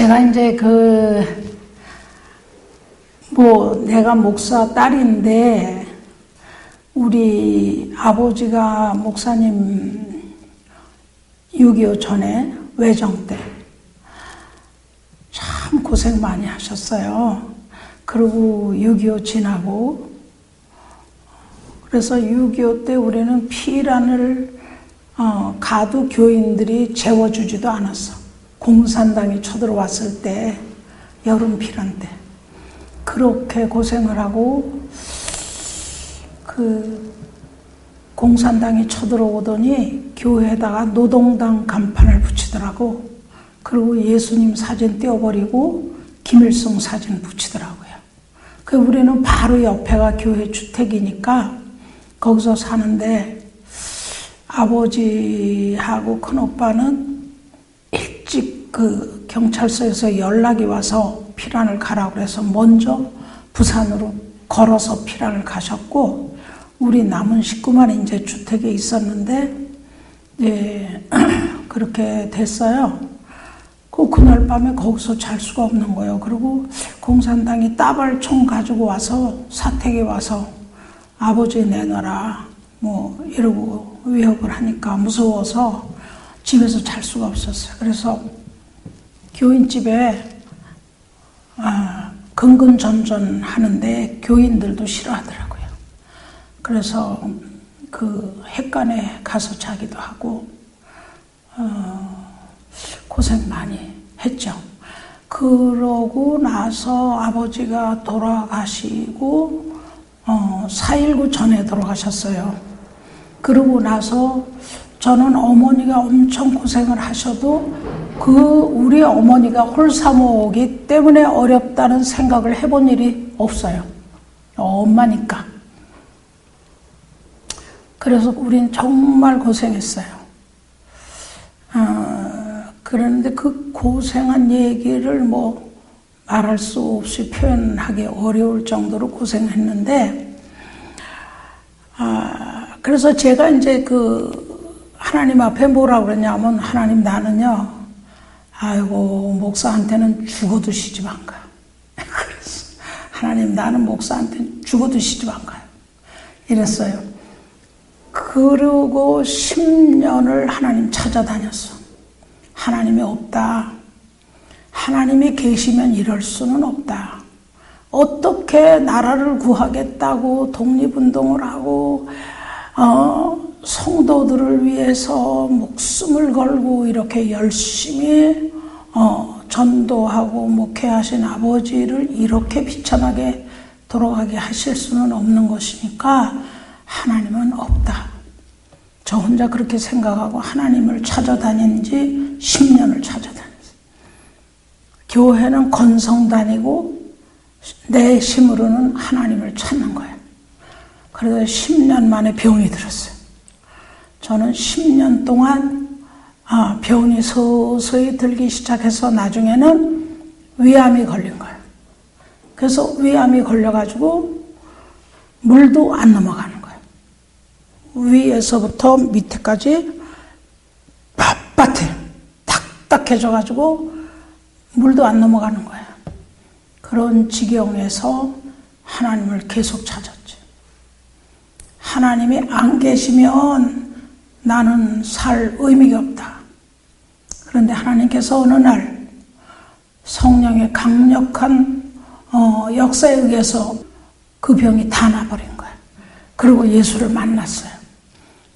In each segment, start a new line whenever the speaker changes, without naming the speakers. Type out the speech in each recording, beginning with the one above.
제가 이제 내가 목사 딸인데, 우리 아버지가 목사님 6.25 전에 외정 때 참 고생 많이 하셨어요. 그리고 6.25 지나고, 그래서 6.25 때 우리는 피란을 가두 교인들이 재워주지도 않았어. 공산당이 쳐들어왔을 때, 여름 피란 때 그렇게 고생을 하고, 공산당이 쳐들어오더니 교회에다가 노동당 간판을 붙이더라고. 그리고 예수님 사진 떼어버리고 김일성 사진 붙이더라고요. 우리는 바로 옆에가 교회 주택이니까 거기서 사는데, 아버지하고 큰오빠는 일찍 경찰서에서 연락이 와서 피란을 가라고 해서 먼저 부산으로 걸어서 피란을 가셨고, 우리 남은 식구만 이제 주택에 있었는데, 그렇게 됐어요. 그날 밤에 거기서 잘 수가 없는 거예요. 그리고 공산당이 따발총 가지고 와서 사택에 와서 아버지 내놔라 이러고 위협을 하니까 무서워서 집에서 잘 수가 없었어요. 그래서 교인집에 근근전전 하는데 교인들도 싫어하더라고요. 그래서 핵관에 가서 자기도 하고 고생 많이 했죠. 그러고 나서 아버지가 돌아가시고 4.19 전에 돌아가셨어요. 그러고 나서 저는 어머니가 엄청 고생을 하셔도 우리 어머니가 홀사모이기 때문에 어렵다는 생각을 해본 일이 없어요. 엄마니까. 그래서 우린 정말 고생했어요. 그런데 그 고생한 얘기를 말할 수 없이 표현하기 어려울 정도로 고생했는데, 그래서 제가 이제 하나님 앞에 뭐라고 그러냐면, 하나님 나는요, 아이고, 목사한테는 죽어도 시집 안 가요. 그래서 하나님 나는 목사한테는 죽어도 시집 안 가요. 이랬어요. 그러고 10년을 하나님 찾아다녔어. 하나님이 없다. 하나님이 계시면 이럴 수는 없다. 어떻게 나라를 구하겠다고 독립운동을 하고 성도들을 위해서 목숨을 걸고 이렇게 열심히 전도하고 목회하신 아버지를 이렇게 비참하게 돌아가게 하실 수는 없는 것이니까 하나님은 없다. 저 혼자 그렇게 생각하고 하나님을 찾아다닌 지 10년을 찾아다녔어요. 교회는 건성 다니고 내 힘으로는 하나님을 찾는 거예요. 그래서 10년 만에 병이 들었어요. 저는 10년 동안 병이 서서히 들기 시작해서 나중에는 위암이 걸린 거예요. 그래서 위암이 걸려가지고 물도 안 넘어가는 거예요. 위에서부터 밑에까지 빳빳해. 딱딱해져가지고 물도 안 넘어가는 거예요. 그런 지경에서 하나님을 계속 찾았죠. 하나님이 안 계시면 나는 살 의미가 없다. 그런데 하나님께서 어느 날 성령의 강력한 역사에 의해서 그 병이 다 나버린 거예요. 그리고 예수를 만났어요.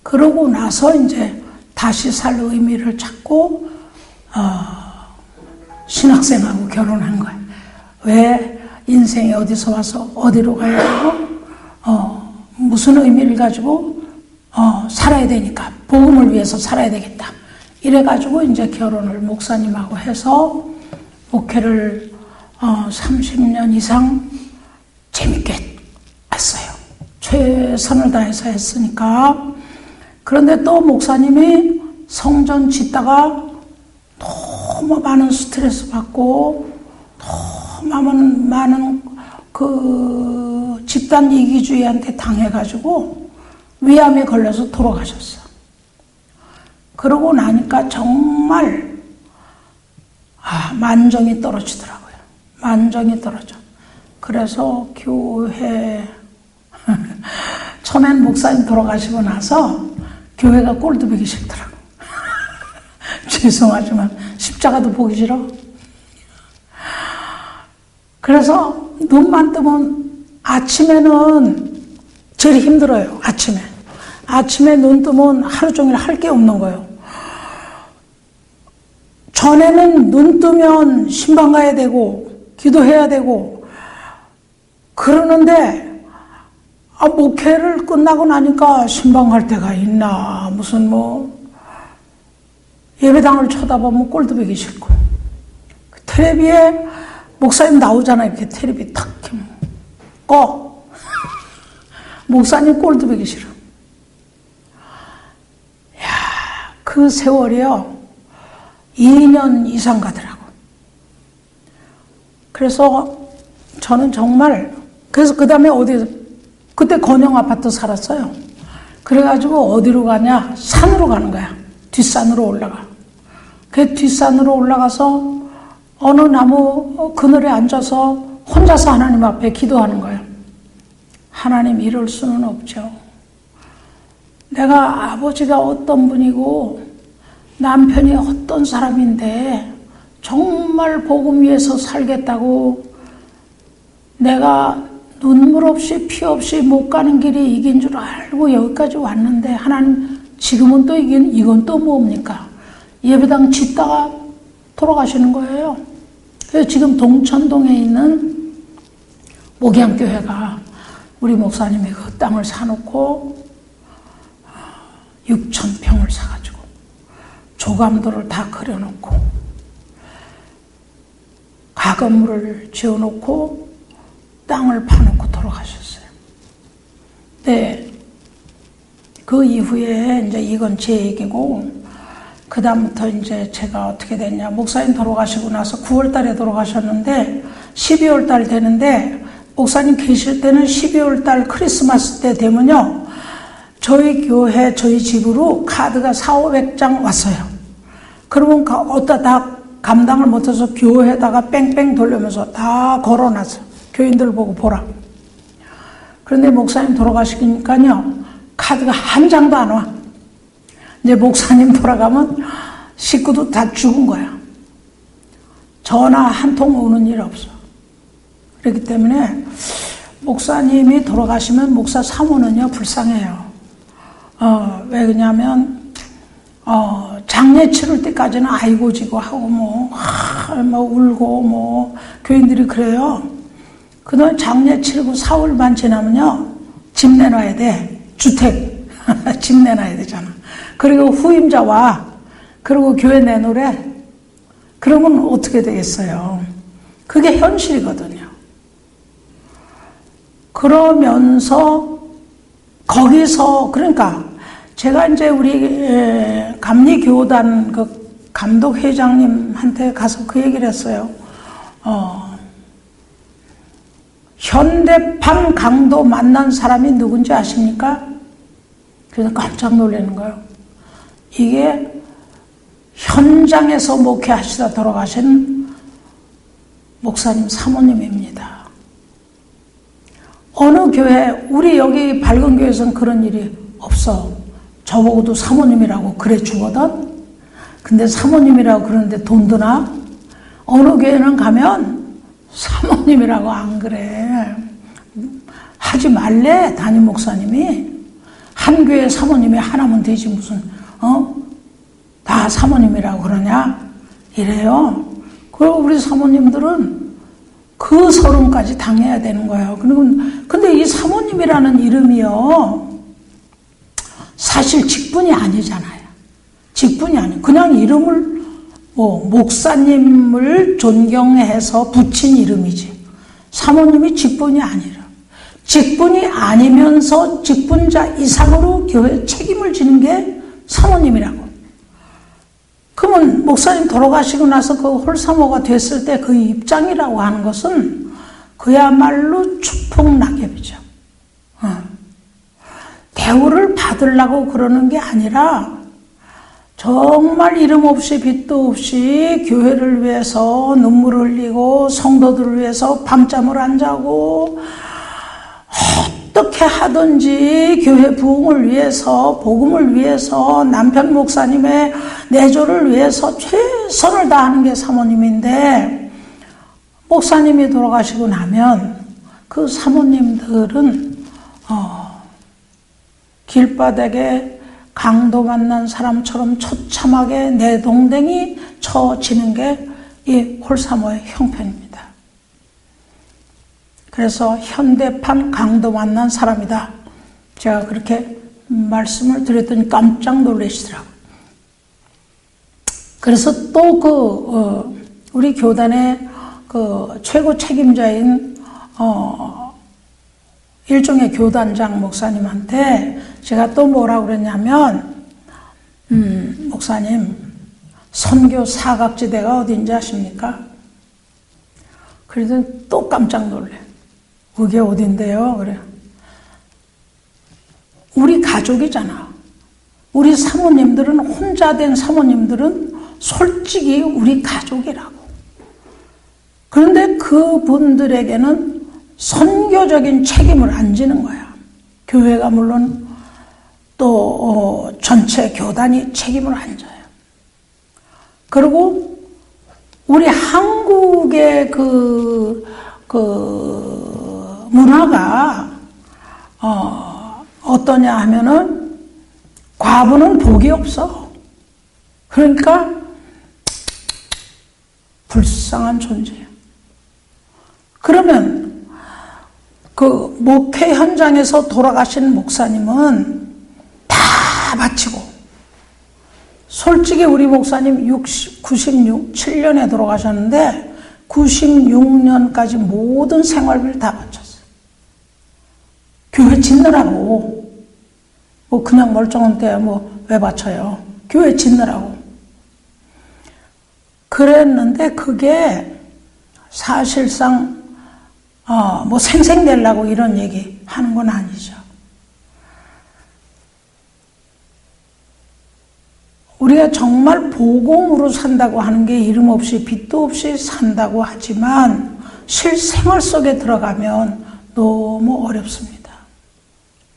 그러고 나서 이제 다시 살 의미를 찾고 신학생하고 결혼한 거예요. 왜 인생이 어디서 와서 어디로 가야 되고 무슨 의미를 가지고 살아야 되니까 복음을 위해서 살아야 되겠다. 이래가지고 이제 결혼을 목사님하고 해서 목회를 30년 이상 재밌게 했어요. 최선을 다해서 했으니까. 그런데 또 목사님이 성전 짓다가 너무 많은 스트레스 받고 너무 많은 그 집단 이기주의한테 당해가지고 위암에 걸려서 돌아가셨어. 그러고 나니까 정말 만정이 떨어지더라고요. 만정이 떨어져. 그래서 교회 처음엔 목사님 돌아가시고 나서 교회가 꼴도 보기 싫더라고. 죄송하지만 십자가도 보기 싫어. 그래서 눈만 뜨면 아침에는 제일 힘들어요. 아침에 눈 뜨면 하루 종일 할 게 없는 거예요. 전에는 눈 뜨면 신방 가야 되고 기도해야 되고 그러는데 목회를 끝나고 나니까 신방 갈 때가 있나, 무슨 예배당을 쳐다보면 꼴도 보기 싫고, 텔레비에 목사님 나오잖아요. 이렇게 텔레비 탁 꺼. 목사님 꼴도 보기 싫어. 그 세월이요 2년 이상 가더라고. 그래서 저는 정말, 그래서 그 다음에 그때 건영 아파트 살았어요. 그래가지고 어디로 가냐? 산으로 가는 거야. 뒷산으로 올라가. 그 뒷산으로 올라가서 어느 나무 그늘에 앉아서 혼자서 하나님 앞에 기도하는 거예요. 하나님, 이럴 수는 없죠. 내가 아버지가 어떤 분이고 남편이 어떤 사람인데 정말 복음 위해서 살겠다고 내가 눈물 없이 피 없이 못 가는 길이 이긴 줄 알고 여기까지 왔는데 하나님, 지금은 또 이건 또 뭡니까? 예배당 짓다가 돌아가시는 거예요. 그래서 지금 동천동에 있는 목양교회가 우리 목사님이 그 땅을 사놓고 6,000평을 사가지고 조감도를 다 그려놓고 가건물을 지어놓고 땅을 파놓고 돌아가셨어요. 네. 그 이후에 이제 이건 제 얘기고, 그 다음부터 이제 제가 어떻게 됐냐. 목사님 돌아가시고 나서 9월 달에 돌아가셨는데, 12월 달 되는데, 목사님 계실 때는 12월 달 크리스마스 때 되면요, 저희 교회, 저희 집으로 카드가 400~500장 왔어요. 그러면 어디다 다 감당을 못해서 교회에다가 뺑뺑 돌리면서 다 걸어놨어요. 교인들 보고 보라. 그런데 목사님 돌아가시니까요, 카드가 한 장도 안 와. 이제 목사님 돌아가면 식구도 다 죽은 거야. 전화 한 통 오는 일 없어. 그렇기 때문에 목사님이 돌아가시면 목사 사모는요, 불쌍해요. 왜 그러냐면, 장례 치를 때까지는 아이고 지고 하고 울고 교인들이 그래요. 그다음에 장례 치르고 4월만 지나면요, 집 내놔야 돼. 주택. 집 내놔야 되잖아. 그리고 후임자 와. 그리고 교회 내놓으래. 그러면 어떻게 되겠어요? 그게 현실이거든요. 그러면서 거기서, 그러니까 제가 이제 우리 감리교단 그 감독 회장님한테 가서 그 얘기를 했어요. 현대판 강도 만난 사람이 누군지 아십니까? 그래서 깜짝 놀라는 거예요. 이게 현장에서 목회하시다 돌아가신 목사님 사모님입니다. 어느 교회, 우리 여기 밝은 교회에서는 그런 일이 없어. 저보고도 사모님이라고 그래 주거든. 근데 사모님이라고 그러는데 돈 드나? 어느 교회는 가면 사모님이라고 안 그래. 하지 말래, 담임 목사님이. 한 교회 사모님이 하나면 되지 무슨 다 사모님이라고 그러냐? 이래요. 그리고 우리 사모님들은 그 서름까지 당해야 되는 거예요. 근데 이 사모님이라는 이름이요, 사실 직분이 아니잖아요. 직분이 아니에요. 그냥 이름을 목사님을 존경해서 붙인 이름이지. 사모님이 직분이 아니라. 직분이 아니면서 직분자 이상으로 교회 책임을 지는 게 사모님이라고. 그러면 목사님 돌아가시고 나서 그 홀사모가 됐을 때 그 입장이라고 하는 것은 그야말로 축복낙엽이죠. 대우를 받으려고 그러는 게 아니라 정말 이름 없이 빛도 없이 교회를 위해서 눈물을 흘리고 성도들을 위해서 밤잠을 안 자고 어떻게 하든지 교회 부흥을 위해서, 복음을 위해서, 남편 목사님의 내조를 위해서 최선을 다하는 게 사모님인데, 목사님이 돌아가시고 나면 그 사모님들은 길바닥에 강도 만난 사람처럼 처참하게 내동댕이 쳐지는 게 이 홀사모의 형편입니다. 그래서 현대판 강도 만난 사람이다. 제가 그렇게 말씀을 드렸더니 깜짝 놀라시더라고요. 그래서 또 우리 교단의 최고 책임자인 일종의 교단장 목사님한테 제가 또 뭐라고 그랬냐면, 목사님, 선교 사각지대가 어딘지 아십니까? 그래서 또 깜짝 놀래. 그게 어딘데요? 그래. 우리 가족이잖아. 우리 사모님들은, 혼자 된 사모님들은 솔직히 우리 가족이라고. 그런데 그분들에게는 선교적인 책임을 안 지는 거야. 교회가 물론 또 전체 교단이 책임을 안 져요. 그리고 우리 한국의 문화가 어떠냐 하면은 과부는 복이 없어. 그러니까 불쌍한 존재야. 그러면 그 목회 현장에서 돌아가신 목사님은 다 바치고, 솔직히 우리 목사님 97년에 돌아가셨는데 96년까지 모든 생활비를 다 바쳤어요. 교회 짓느라고. 뭐 그냥 멀쩡한 때 뭐 왜 바쳐요? 교회 짓느라고. 그랬는데 그게 사실상 뭐 생색내려고 이런 얘기 하는 건 아니죠. 우리가 정말 복음으로 산다고 하는 게 이름 없이 빛도 없이 산다고 하지만 실생활 속에 들어가면 너무 어렵습니다.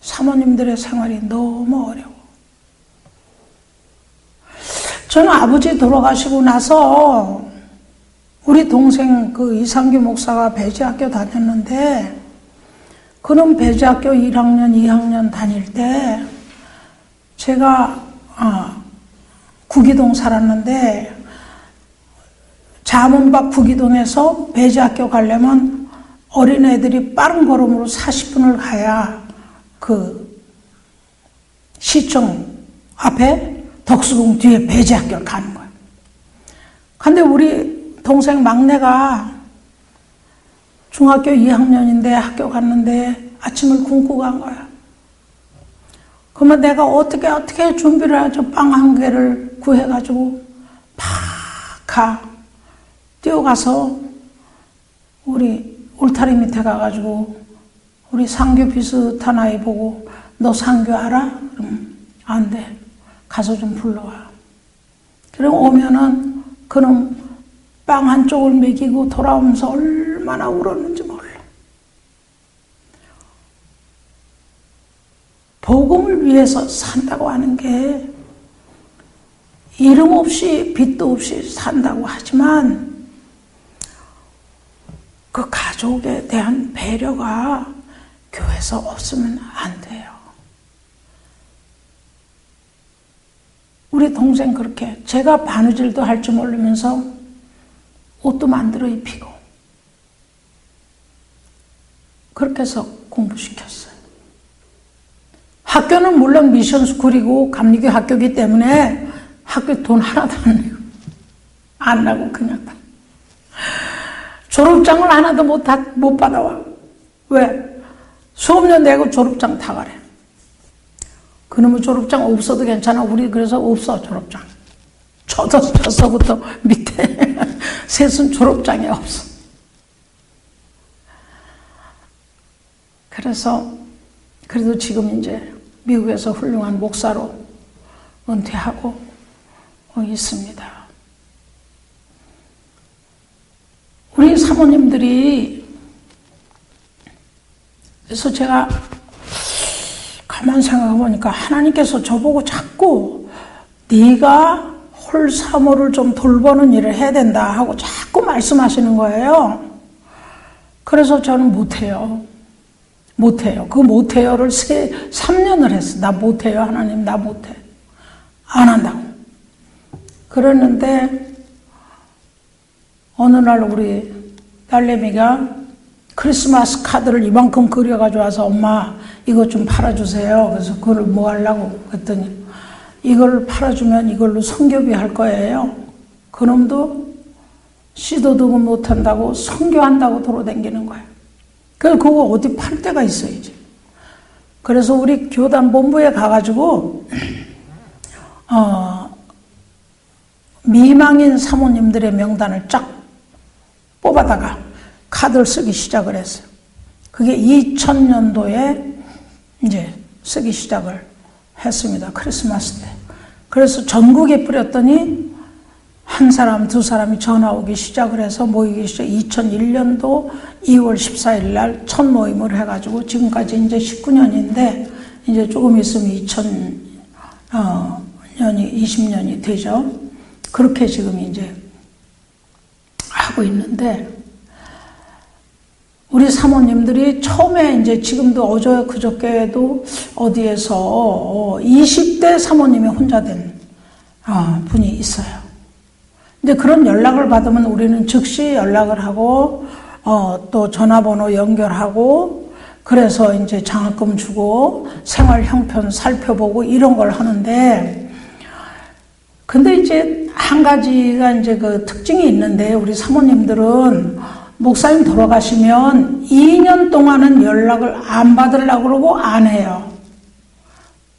사모님들의 생활이 너무 어려워. 저는 아버지 돌아가시고 나서 우리 동생 이상규 목사가 배지학교 다녔는데, 그런 배지학교 1학년, 2학년 다닐 때 제가 구기동 살았는데, 자문박 구기동에서 배지학교 가려면 어린애들이 빠른 걸음으로 40분을 가야 그 시청 앞에 덕수궁 뒤에 배지학교를 가는 거예요. 근데 우리 동생 막내가 중학교 2학년인데 학교 갔는데 아침을 굶고 간 거야. 그러면 내가 어떻게 준비를 하죠? 빵 한 개를 구해가지고 팍 뛰어가서 우리 울타리 밑에 가가지고 우리 상규 비슷한 아이 보고, 너 상규 알아? 그럼 안 돼. 가서 좀 불러와. 그럼 오면은 그놈 빵 한쪽을 먹이고 돌아오면서 얼마나 울었는지 몰라. 복음을 위해서 산다고 하는 게 이름 없이 빛도 없이 산다고 하지만 그 가족에 대한 배려가 교회에서 없으면 안 돼요. 우리 동생 그렇게, 제가 바느질도 할 줄 모르면서 옷도 만들어 입히고 그렇게 해서 공부시켰어요. 학교는 물론 미션스쿨이고 감리교 학교이기 때문에 학교 돈 하나도 안 나고 그냥 졸업장을 하나도 못 받아와. 왜? 수업료 내고 졸업장 다 가래. 그놈의 졸업장 없어도 괜찮아. 우리 그래서 없어, 졸업장. 저서부터 밑에 셋은 졸업장이 없어. 그래서 그래도 지금 이제 미국에서 훌륭한 목사로 은퇴하고 있습니다. 우리 사모님들이, 그래서 제가 가만 생각해 보니까 하나님께서 저보고 자꾸 네가 홀사모를 좀 돌보는 일을 해야 된다 하고 자꾸 말씀하시는 거예요. 그래서 저는 못해요. 그 못해요를 3년을 했어. 나 못해요, 하나님, 나 못해. 안 한다고. 그랬는데 어느 날 우리 딸내미가 크리스마스 카드를 이만큼 그려가지고 와서 엄마 이거 좀 팔아주세요. 그래서 그걸 뭐 하려고 그랬더니 이걸 팔아주면 이걸로 선교비 할 거예요. 그놈도 씨도 득을 못한다고 선교한다고 돌아다니는 거예요. 그래서 그거 어디 팔 데가 있어야지. 그래서 우리 교단 본부에 가가지고 미망인 사모님들의 명단을 쫙 뽑아다가 카드를 쓰기 시작을 했어요. 그게 2000년도에 이제 쓰기 시작을 했습니다. 크리스마스 때. 그래서 전국에 뿌렸더니 한 사람, 두 사람이 전화 오기 시작을 해서 모이기 시작. 2001년도 2월 14일 날 첫 모임을 해가지고 지금까지 이제 19년인데 이제 조금 있으면 20년이 되죠. 그렇게 지금 이제 하고 있는데 우리 사모님들이 처음에 이제 지금도 어제 그저께도 어디에서 20대 사모님이 혼자 된 분이 있어요. 근데 그런 연락을 받으면 우리는 즉시 연락을 하고 또 전화번호 연결하고 그래서 이제 장학금 주고 생활 형편 살펴보고 이런 걸 하는데 근데 이제 한 가지가 이제 그 특징이 있는데 우리 사모님들은 목사님 돌아가시면 2년 동안은 연락을 안 받으려고 그러고 안 해요.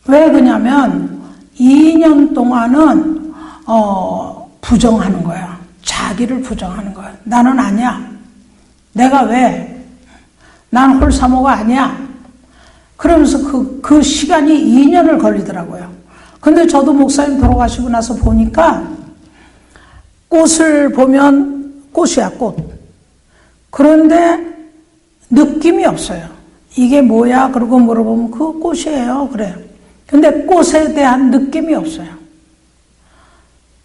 왜 그러냐면 2년 동안은 부정하는 거야. 자기를 부정하는 거야. 나는 아니야. 내가 왜? 난 홀사모가 아니야. 그러면서 그 시간이 2년을 걸리더라고요. 근데 저도 목사님 돌아가시고 나서 보니까 꽃을 보면 꽃이야, 꽃. 그런데 느낌이 없어요. 이게 뭐야? 그러고 물어보면 그 꽃이에요. 그래요. 근데 꽃에 대한 느낌이 없어요.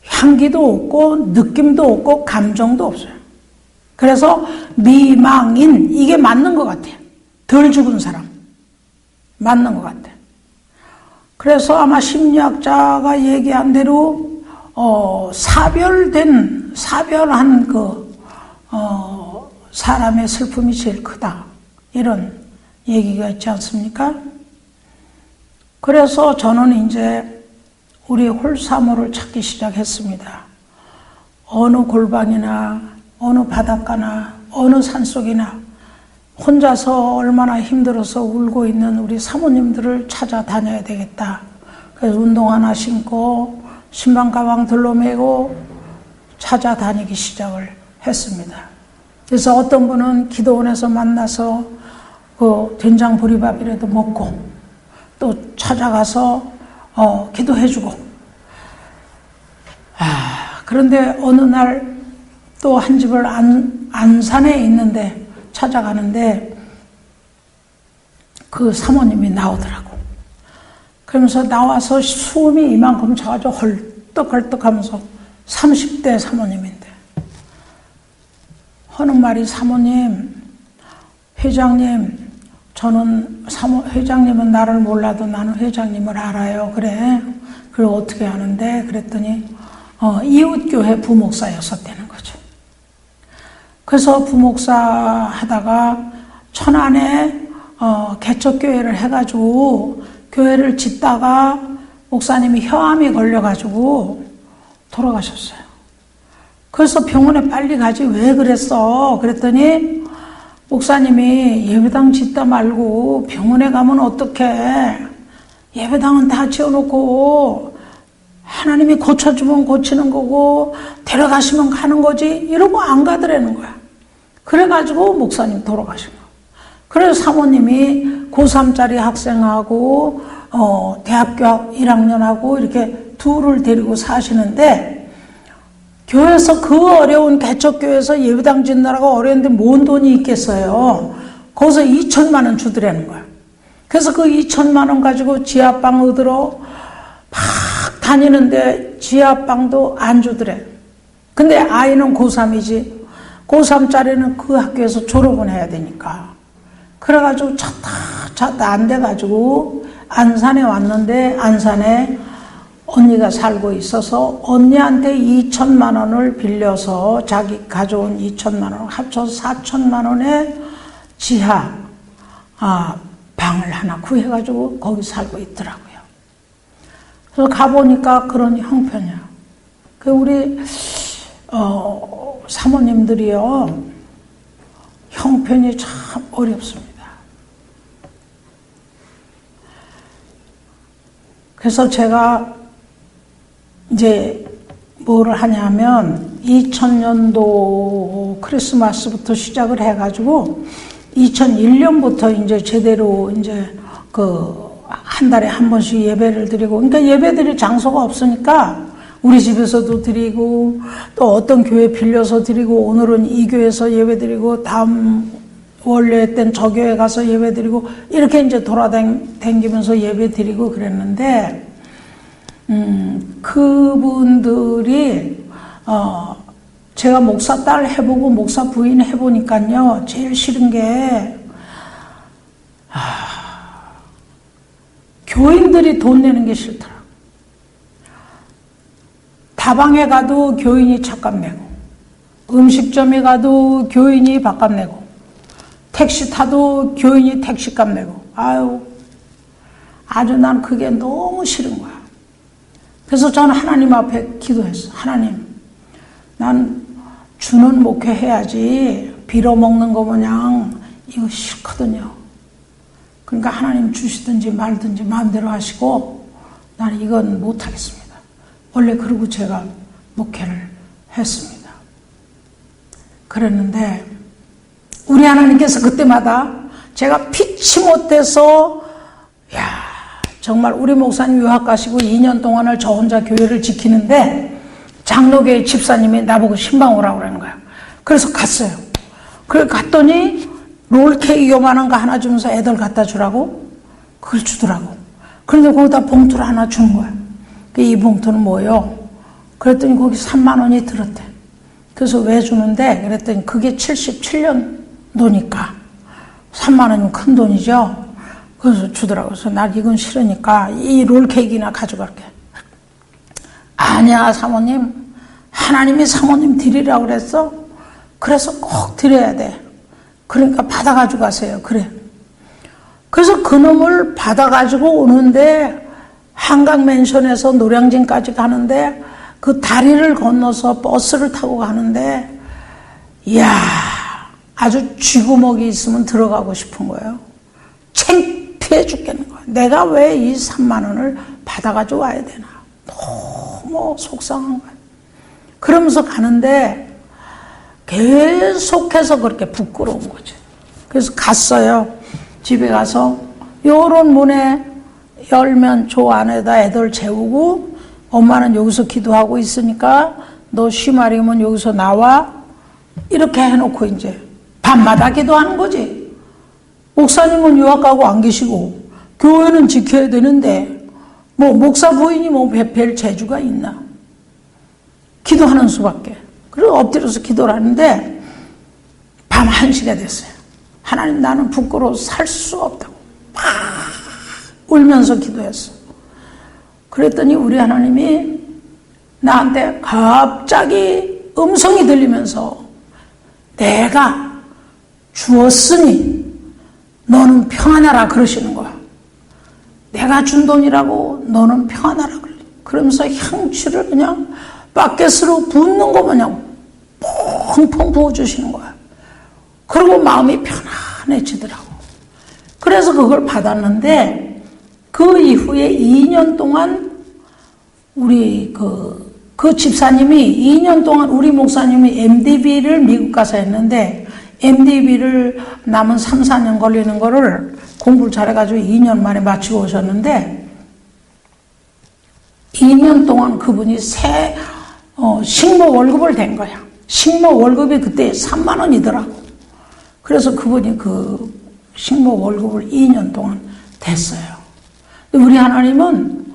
향기도 없고 느낌도 없고 감정도 없어요. 그래서 미망인 이게 맞는 것 같아요. 덜 죽은 사람 맞는 것 같아요. 그래서 아마 심리학자가 얘기한 대로 사별한 사람의 슬픔이 제일 크다 이런 얘기가 있지 않습니까? 그래서 저는 이제 우리 홀사모를 찾기 시작했습니다. 어느 골방이나 어느 바닷가나 어느 산속이나 혼자서 얼마나 힘들어서 울고 있는 우리 사모님들을 찾아다녀야 되겠다. 그래서 운동 하나 신고 신방 가방 들러매고 찾아다니기 시작을 했습니다. 그래서 어떤 분은 기도원에서 만나서 그 된장 보리밥이라도 먹고 또 찾아가서 기도해주고 그런데 어느 날 또 한 집을 안산에 있는데 찾아가는데 그 사모님이 나오더라고. 그러면서 나와서 숨이 이만큼 차가지고 헐떡헐떡하면서 30대 사모님인데 하는 말이 사모님, 회장님, 저는 회장님은 나를 몰라도 나는 회장님을 알아요. 그래. 그걸 어떻게 하는데? 그랬더니 이웃교회 부목사였었다는 거죠. 그래서 부목사 하다가 천안에 개척교회를 해가지고 교회를 짓다가 목사님이 혀암이 걸려가지고 돌아가셨어요. 그래서 병원에 빨리 가지 왜 그랬어? 그랬더니 목사님이 예배당 짓다 말고 병원에 가면 어떡해? 예배당은 다 지어놓고 하나님이 고쳐주면 고치는 거고 데려가시면 가는 거지 이러고 안 가더라는 거야. 그래가지고 목사님 돌아가신 거야. 그래서 사모님이 고3짜리 학생하고 대학교 1학년하고 이렇게 둘을 데리고 사시는데 교회에서 그 어려운 개척교회에서 예배당 짓느라고 어려운데 뭔 돈이 있겠어요. 거기서 2천만 원 주더라는 거야. 그래서 그 2천만 원 가지고 지하방 얻으러 막 다니는데 지하방도 안 주더래. 근데 아이는 고3이지. 고3짜리는 그 학교에서 졸업은 해야 되니까. 그래가지고 찾다 안 돼가지고 안산에 왔는데 안산에 언니가 살고 있어서 언니한테 2천만 원을 빌려서 자기 가져온 2천만 원 합쳐서 4천만 원에 지하 방을 하나 구해가지고 거기 살고 있더라고요. 그래서 가보니까 그런 형편이야. 그 우리 사모님들이요 형편이 참 어렵습니다. 그래서 제가 이제 뭐를 하냐면 2000년도 크리스마스부터 시작을 해가지고 2001년부터 이제 제대로 이제 한 달에 한 번씩 예배를 드리고, 그러니까 예배 드릴 장소가 없으니까 우리 집에서도 드리고 또 어떤 교회 빌려서 드리고, 오늘은 이 교회에서 예배 드리고 다음 원래 땐 저 교회 가서 예배 드리고 이렇게 이제 돌아다니면서 예배 드리고 그랬는데, 그분들이 제가 목사 딸 해보고 목사 부인 해보니까요 제일 싫은 게 교인들이 돈 내는 게 싫더라. 다방에 가도 교인이 찻값 내고, 음식점에 가도 교인이 밥값 내고, 택시 타도 교인이 택시값 내고, 아주 난 그게 너무 싫은 거야. 그래서 저는 하나님 앞에 기도했어. 하나님, 난 주는 목회 해야지 빌어먹는 거 마냥 이거 싫거든요. 그러니까 하나님 주시든지 말든지 마음대로 하시고 나는 이건 못하겠습니다. 원래 그러고 제가 목회를 했습니다. 그랬는데 우리 하나님께서 그때마다 제가 피치 못해서 정말 우리 목사님 유학 가시고 2년 동안을 저 혼자 교회를 지키는데 장로교회 집사님이 나보고 신방 오라고 그러는 거야. 그래서 갔어요. 그래 갔더니 롤케이크 요만한 거 하나 주면서 애들 갖다 주라고 그걸 주더라고. 그런데 거기다 봉투를 하나 주는 거야. 이 봉투는 뭐예요? 그랬더니 거기 3만 원이 들었대. 그래서 왜 주는데? 그랬더니 그게 77년도니까 3만 원이면 큰 돈이죠. 그래서 주더라고. 그래서 나 이건 싫으니까 이 롤케이크나 가져갈게. 아니야 사모님, 하나님이 사모님 드리라고 그랬어. 그래서 꼭 드려야 돼. 그러니까 받아가지고 가세요. 그래. 그래서 그놈을 받아가지고 오는데 한강맨션에서 노량진까지 가는데 그 다리를 건너서 버스를 타고 가는데 이야 아주 쥐구멍이 있으면 들어가고 싶은 거예요. 창피해 죽겠는 거야. 내가 왜 이 3만 원을 받아가지고 와야 되나. 너무 속상한 거야. 그러면서 가는데 계속해서 그렇게 부끄러운 거지. 그래서 갔어요. 집에 가서 요런 문에 열면 조 안에다 애들 재우고 엄마는 여기서 기도하고 있으니까 너 쉬마리면 여기서 나와. 이렇게 해놓고 이제 밤마다 기도하는 거지. 목사님은 유학 가고 안 계시고 교회는 지켜야 되는데 뭐 목사 부인이 뭐 별 재주가 있나. 기도하는 수밖에. 그리고 엎드려서 기도를 하는데 밤 1시가 됐어요. 하나님 나는 부끄러워서 살 수 없다고 막 울면서 기도했어. 그랬더니 우리 하나님이 나한테 갑자기 음성이 들리면서 내가 주었으니 너는 평안하라 그러시는 거야. 내가 준 돈이라고 너는 평안하라 그러면서 향취를 그냥 바켓으로 붓는 거 마냥 펑펑 부어주시는 거야. 그리고 마음이 편안해지더라고. 그래서 그걸 받았는데 그 이후에 2년 동안 우리 그 집사님이 2년 동안 우리 목사님이 MDB를 미국 가서 했는데 MDB를 남은 3, 4년 걸리는 거를 공부를 잘해가지고 2년 만에 마치고 오셨는데 2년 동안 그분이 식모 월급을 댄 거야. 식모 월급이 그때 3만 원이더라고. 그래서 그분이 그 식모 월급을 2년 동안 댔어요. 우리 하나님은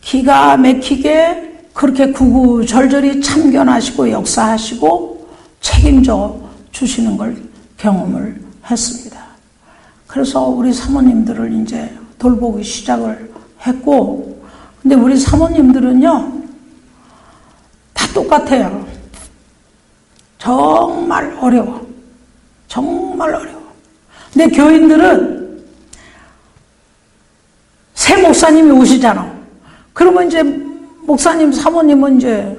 기가 막히게 그렇게 구구절절히 참견하시고 역사하시고 책임져 주시는 걸 경험을 했습니다. 그래서 우리 사모님들을 이제 돌보기 시작을 했고, 근데 우리 사모님들은요, 다 똑같아요. 정말 어려워. 정말 어려워. 근데 교인들은 새 목사님이 오시잖아. 그러면 이제 목사님, 사모님은 이제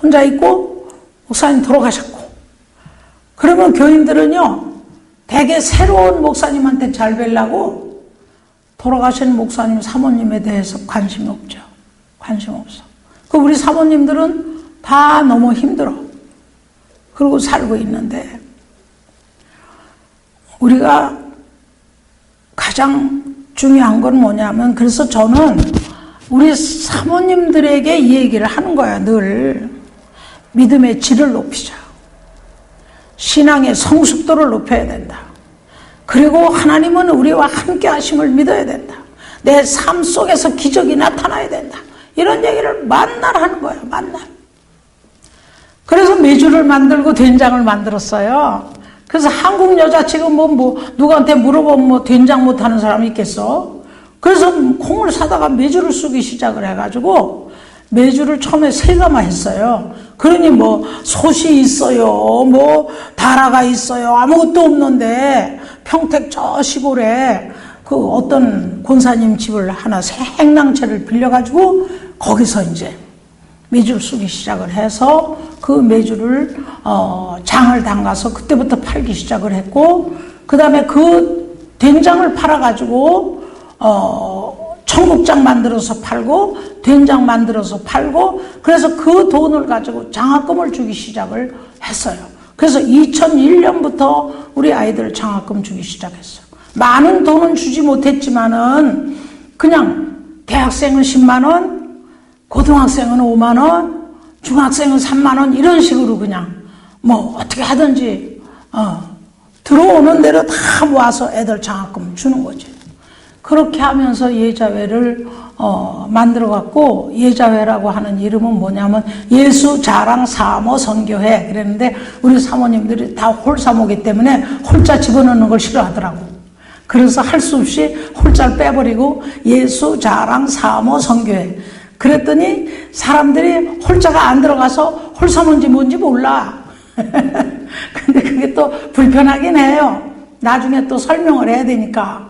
혼자 있고, 목사님 돌아가셨고, 그러면 교인들은요, 되게 새로운 목사님한테 잘 뵈려고 돌아가신 목사님, 사모님에 대해서 관심이 없죠. 관심 없어. 그 우리 사모님들은 다 너무 힘들어. 그러고 살고 있는데, 우리가 가장 중요한 건 뭐냐면, 그래서 저는 우리 사모님들에게 이 얘기를 하는 거야, 늘. 믿음의 질을 높이자. 신앙의 성숙도를 높여야 된다. 그리고 하나님은 우리와 함께 하심을 믿어야 된다. 내 삶 속에서 기적이 나타나야 된다. 이런 얘기를 만날 하는 거예요, 만날. 그래서 메주를 만들고 된장을 만들었어요. 그래서 한국 여자 지금 누구한테 물어보면 된장 못하는 사람이 있겠어? 그래서 콩을 사다가 메주를 쓰기 시작을 해가지고 메주를 처음에 세가마 했어요. 그러니 솥이 있어요, 다라가 있어요, 아무것도 없는데 평택 저 시골에 그 어떤 권사님 집을 하나 새 행랑채를 빌려가지고 거기서 이제 메주를 쓰기 시작을 해서 그 메주를 장을 담가서 그때부터 팔기 시작을 했고, 그 다음에 그 된장을 팔아가지고 청국장 만들어서 팔고 된장 만들어서 팔고, 그래서 그 돈을 가지고 장학금을 주기 시작을 했어요. 그래서 2001년부터 우리 아이들 장학금 주기 시작했어요. 많은 돈은 주지 못했지만은 그냥 대학생은 10만 원, 고등학생은 5만 원, 중학생은 3만 원, 이런 식으로 그냥 어떻게 하든지 들어오는 대로 다 모아서 애들 장학금 주는 거지. 그렇게 하면서 예자회를 만들어갖고, 예자회라고 하는 이름은 뭐냐면 예수 자랑 사모 선교회 그랬는데, 우리 사모님들이 다 홀사모기 때문에 홀자 집어넣는 걸 싫어하더라고. 그래서 할 수 없이 홀자를 빼버리고 예수 자랑 사모 선교회 그랬더니 사람들이 홀자가 안 들어가서 홀사모인지 뭔지 몰라. 근데 그게 또 불편하긴 해요. 나중에 또 설명을 해야 되니까.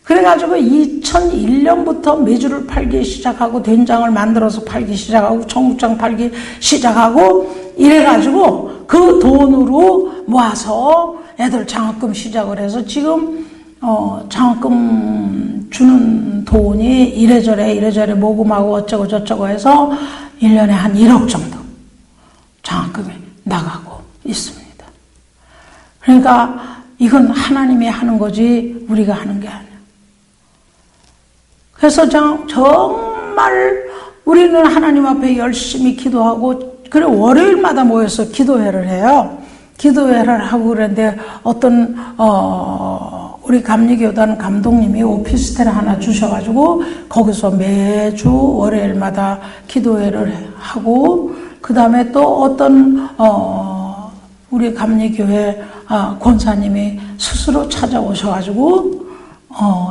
그래가지고 2001년부터 메주를 팔기 시작하고 된장을 만들어서 팔기 시작하고 청국장 팔기 시작하고 이래가지고 그 돈으로 모아서 애들 장학금 시작을 해서 지금 장학금 주는 돈이 이래저래 모금하고 어쩌고 저쩌고 해서 1년에 한 1억 정도 장학금이 나가고 있습니다. 그러니까 이건 하나님이 하는 거지 우리가 하는 게 아니야. 그래서 정말 우리는 하나님 앞에 열심히 기도하고, 그래 월요일마다 모여서 기도회를 해요. 기도회를 하고 그랬는데 어떤 우리 감리교단 감독님이 오피스텔 하나 주셔가지고 거기서 매주 월요일마다 기도회를 하고, 그 다음에 또 어떤 우리 감리교회 권사님이 스스로 찾아오셔가지고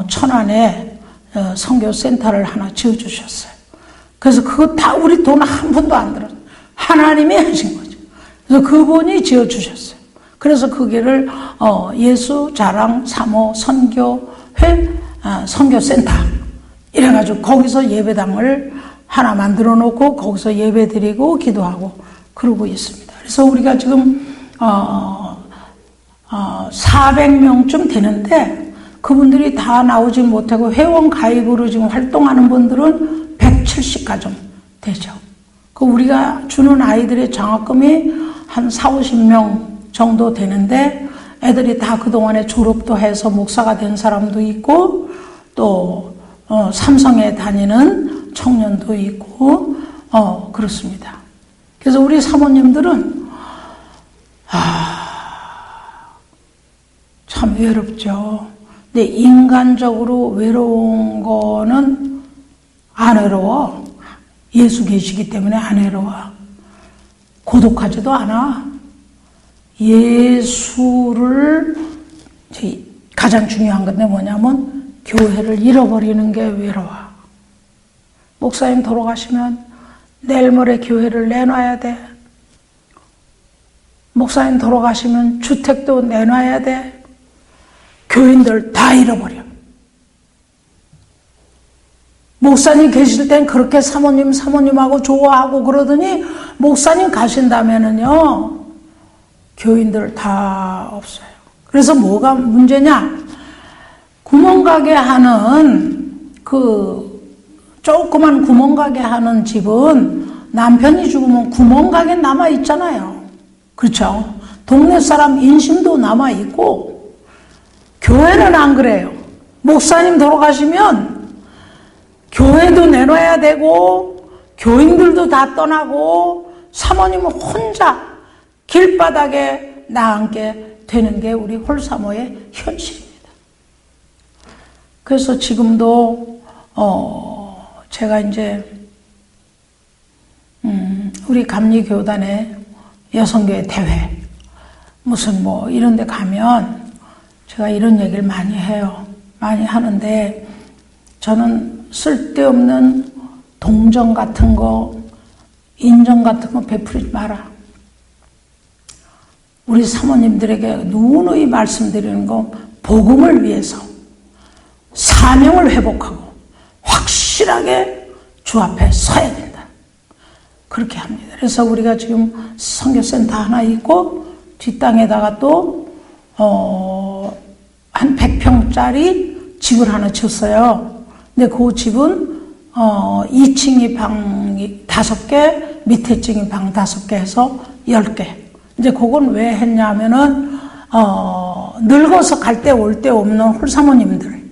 천안에 선교센터를 하나 지어주셨어요. 그래서 그거 다 우리 돈 한 푼도 안 들었어요. 하나님이 하신 거죠. 그래서 그분이 지어주셨어요. 그래서 거기를 예수 자랑 사모 선교회 선교센터 이래가지고 거기서 예배당을 하나 만들어 놓고 거기서 예배 드리고 기도하고 그러고 있습니다. 그래서 우리가 지금 400명쯤 되는데 그분들이 다 나오지 못하고 회원 가입으로 지금 활동하는 분들은 170가정 되죠. 그 우리가 주는 아이들의 장학금이 한 40-50명 정도 되는데 애들이 다 그동안에 졸업도 해서 목사가 된 사람도 있고 또 삼성에 다니는 청년도 있고, 그렇습니다. 그래서 우리 사모님들은, 참 외롭죠. 근데 인간적으로 외로운 거는 안 외로워. 예수 계시기 때문에 안 외로워. 고독하지도 않아. 예수를, 가장 중요한 건데 뭐냐면 교회를 잃어버리는 게 외로워. 목사님 돌아가시면 내일 모레 교회를 내놔야 돼. 목사님 돌아가시면 주택도 내놔야 돼. 교인들 다 잃어버려. 목사님 계실 땐 그렇게 사모님하고 좋아하고 그러더니 목사님 가신다면은요, 교인들 다 없어요. 그래서 뭐가 문제냐? 구멍가게 하는 조그만 구멍가게 하는 집은 남편이 죽으면 구멍가게 남아있잖아요. 그렇죠? 동네 사람 인심도 남아있고, 교회는 안 그래요. 목사님 돌아가시면 교회도 내놔야 되고, 교인들도 다 떠나고, 사모님은 혼자 길바닥에 나앉게 되는 게 우리 홀사모의 현실입니다. 그래서 지금도 제가 이제 우리 감리교단의 여성교회 대회 무슨 뭐 이런 데 가면 제가 이런 얘기를 많이 해요. 많이 하는데 저는 쓸데없는 동정 같은 거, 인정 같은 거 베풀지 마라. 우리 사모님들에게 누누이 말씀드리는 거, 복음을 위해서 사명을 회복하고 확실하게 주 앞에 서야 된다. 그렇게 합니다. 그래서 우리가 지금 선교센터 하나 있고 뒷땅에다가 또 한 100평짜리 집을 하나 쳤어요. 근데 그 집은 2층이 방이 5개, 밑에 층이 방 5개 해서 10개. 이제 그건 왜 했냐면은 늙어서 갈 때 올 때 없는 홀사모님들,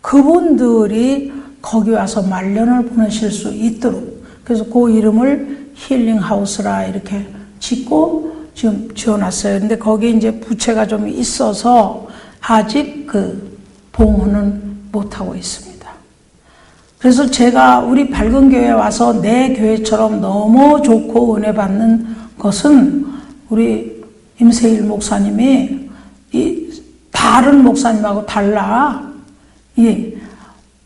그분들이 거기 와서 말년을 보내실 수 있도록, 그래서 그 이름을 힐링하우스라 이렇게 짓고 지금 지어놨어요. 근데 거기 이제 부채가 좀 있어서 아직 그 봉헌은 못하고 있습니다. 그래서 제가 우리 밝은 교회에 와서 내 교회처럼 너무 좋고 은혜 받는 것은 우리 임세일 목사님이 이 다른 목사님하고 달라. 이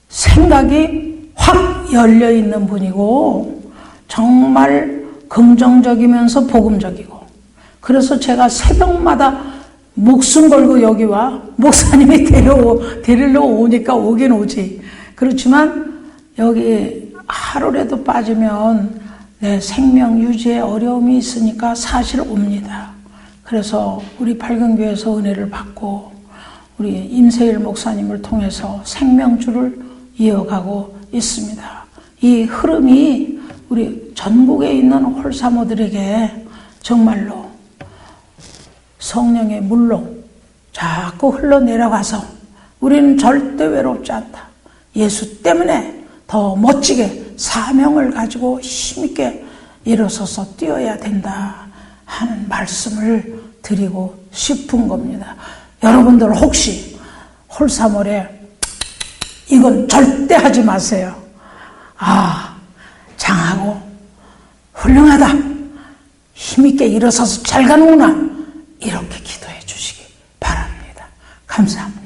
생각이 확 열려 있는 분이고 정말 긍정적이면서 복음적이고, 그래서 제가 새벽마다 목숨 걸고 여기 와. 목사님이 데리러 오니까 오긴 오지. 그렇지만 여기 하루라도 빠지면 내 생명 유지에 어려움이 있으니까 사실 옵니다. 그래서 우리 밝은 교회에서 은혜를 받고 우리 임세일 목사님을 통해서 생명줄을 이어가고 있습니다. 이 흐름이 우리 전국에 있는 홀사모들에게 정말로 성령의 물로 자꾸 흘러내려가서 우리는 절대 외롭지 않다. 예수 때문에 더 멋지게 사명을 가지고 힘있게 일어서서 뛰어야 된다 하는 말씀을 드리고 싶은 겁니다. 여러분들 혹시 홀사모래 이건 절대 하지 마세요. 장하고 훌륭하다, 힘있게 일어서서 잘 가는구나, 이렇게 기도해 주시기 바랍니다. 감사합니다.